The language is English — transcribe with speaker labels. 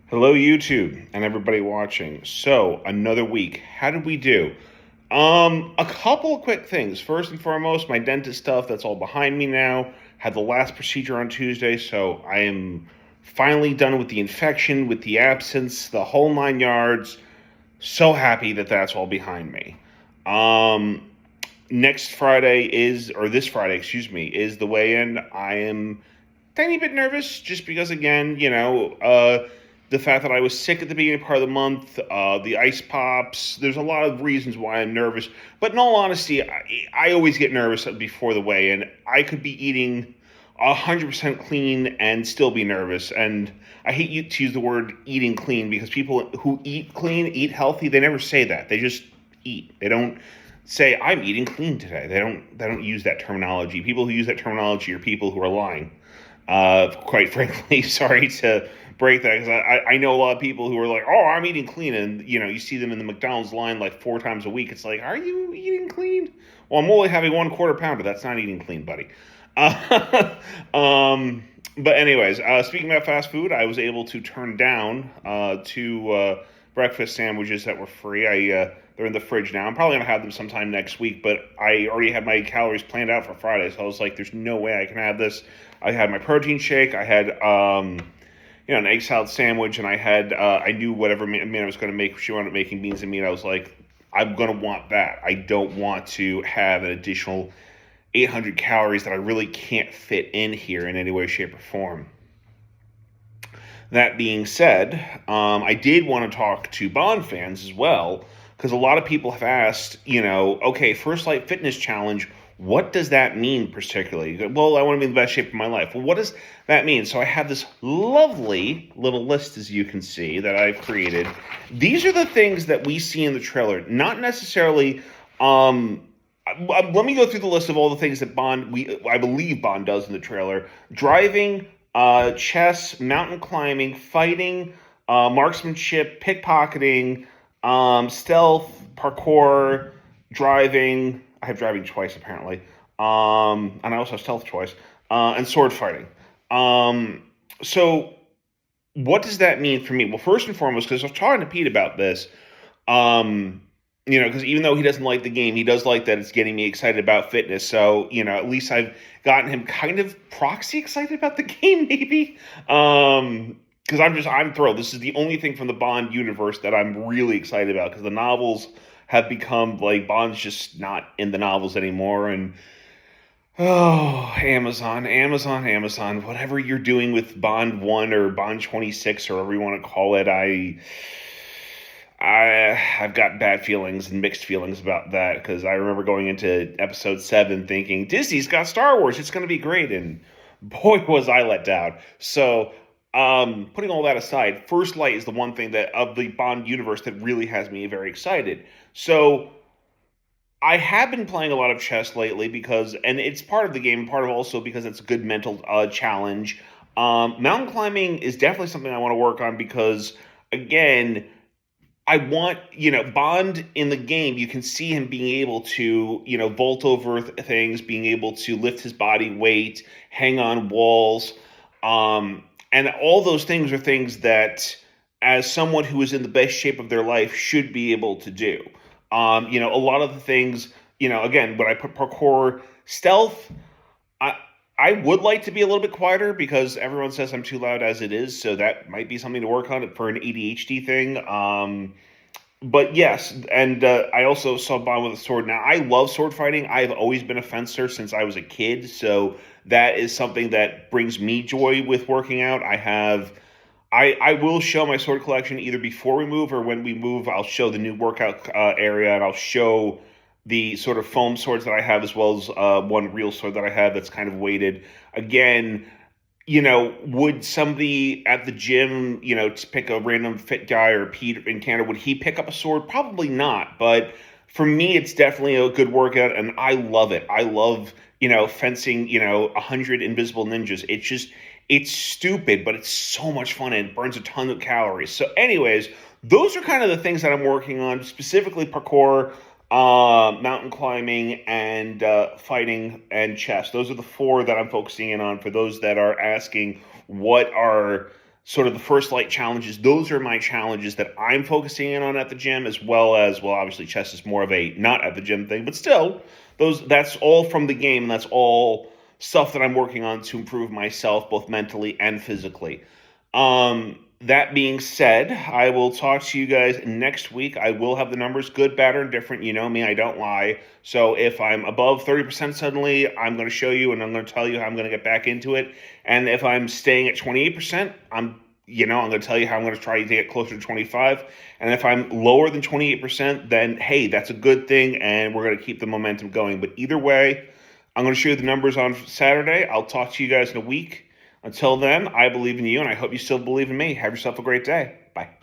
Speaker 1: Hello, YouTube, and everybody watching. So, another week. How did we do? A couple of quick things. First and foremost, my dentist stuff, that's all behind me now. Had the last procedure on Tuesday, so I am finally done with the infection, with the absence, the whole 9 yards. So happy that that's all behind me. Um, Next Friday or this Friday, excuse me, is the weigh-in. I am tiny bit nervous just because, again, the fact that I was sick at the beginning part of the month, the ice pops. There's a lot of reasons why I'm nervous. But in all honesty, I always get nervous before the weigh in. I could be eating 100% clean and still be nervous. And I hate to use the word eating clean because people who eat clean, eat healthy, they never say that. They just eat. They don't say I'm eating clean today. They don't use that terminology. People who use that terminology are people who are lying. Quite frankly, sorry to break that because I know a lot of people who are like, oh, I'm eating clean, and you see them in the McDonald's line like 4 times a week. It's like, are you eating clean? Well, I'm only having one quarter pounder. That's not eating clean, buddy. Uh, um, but anyways, speaking about fast food, I was able to turn down two breakfast sandwiches that were free. They're in the fridge now. I'm probably gonna have them sometime next week, but I already had my calories planned out for Friday, so I was like, "There's no way I can have this." I had my protein shake. I had an egg salad sandwich, and I knew whatever meat I was going to make. She wanted making beans and meat. I was like, I'm going to want that. I don't want to have an additional 800 calories that I really can't fit in here in any way, shape, or form. That being said, I did want to talk to Bond fans as well, because a lot of people have asked, okay, First Light Fitness Challenge, what does that mean particularly? Well, I want to be in the best shape of my life. Well, what does that mean? So I have this lovely little list, as you can see, that I've created. These are the things that we see in the trailer, not necessarily. Let me go through the list of all the things that I believe Bond does in the trailer: driving, chess, mountain climbing, fighting, marksmanship, pickpocketing, stealth, parkour, driving. I have driving twice apparently, and I also have stealth twice, and sword fighting. So, what does that mean for me? Well, first and foremost, because I was talking to Pete about this, because even though he doesn't like the game, he does like that it's getting me excited about fitness. So, at least I've gotten him kind of proxy excited about the game, maybe. Because I'm thrilled. This is the only thing from the Bond universe that I'm really excited about, because the novels have become like Bond's just not in the novels anymore. And oh, Amazon, whatever you're doing with Bond 1 or Bond 26 or whatever you want to call it, I've got bad feelings and mixed feelings about that, because I remember going into episode 7 thinking Disney's got Star Wars, it's going to be great, and boy was I let down. So, putting all that aside, First Light is the one thing that of the Bond universe that really has me very excited. So I have been playing a lot of chess lately and it's part of the game, part of also because it's a good mental challenge. Mountain climbing is definitely something I want to work on because, again, I want, Bond in the game, you can see him being able to, vault over things, being able to lift his body weight, hang on walls. And all those things are things that, as someone who is in the best shape of their life, should be able to do. A lot of the things, again, when I put parkour, stealth, I I would like to be a little bit quieter because everyone says I'm too loud as it is, so that might be something to work on for an ADHD thing. But yes, and I also saw Bond with a sword. Now, I love sword fighting. I've always been a fencer since I was a kid, so that is something that brings me joy with working out. I will show my sword collection either before we move or when we move. I'll show the new workout area, and I'll show the sort of foam swords that I have, as well as one real sword that I have that's kind of weighted. Again, would somebody at the gym, to pick a random fit guy or Pete in Canada, would he pick up a sword? Probably not. But for me, it's definitely a good workout, and I love it. I love, fencing, 100 invisible ninjas. It's stupid, but it's so much fun and it burns a ton of calories. So, anyways, those are kind of the things that I'm working on, specifically parkour, mountain climbing, and fighting and chess. Those are the four that I'm focusing in on for those that are asking what are sort of the first light challenges. Those are my challenges that I'm focusing in on at the gym, as well as, well, obviously chess is more of a not at the gym thing, but still, that's all from the game, and that's all stuff that I'm working on to improve myself both mentally and physically. That being said, I will talk to you guys next week. I will have the numbers, good, bad, or indifferent. You know me, I don't lie. So if I'm above 30% suddenly, I'm going to show you and I'm going to tell you how I'm going to get back into it. And if I'm staying at 28%, I'm going to tell you how I'm going to try to get closer to 25. And if I'm lower than 28%, then hey, that's a good thing, and we're going to keep the momentum going. But either way, I'm going to show you the numbers on Saturday. I'll talk to you guys in a week. Until then, I believe in you, and I hope you still believe in me. Have yourself a great day. Bye.